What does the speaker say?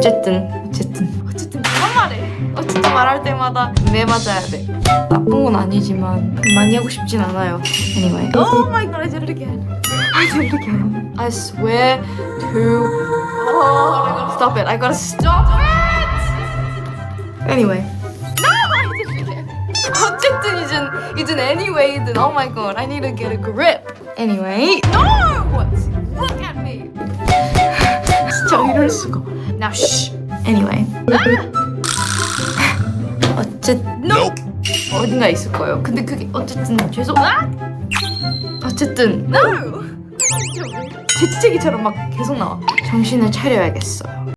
어쨌든 그만 말해. 어쨌든 말할 때마다 매 맞아야 돼. 나쁜 건 아니지만 많이 하고 싶진 않아요. Anyway. Oh my god, I did it again. I swear to God, I gotta stop it. I gotta stop it. Anyway. No, I did it again. 어쨌든 이젠 anyway든. Oh my god, I need to get a grip. Anyway. No! Look at me. 진짜 이럴 수가. Now shh. Anyway. No. 어딘가 있을 거예요. 근데 그게 어쨌든 어쨌든 No. 재채기처럼 막 계속 나와. 정신을 차려야겠어요.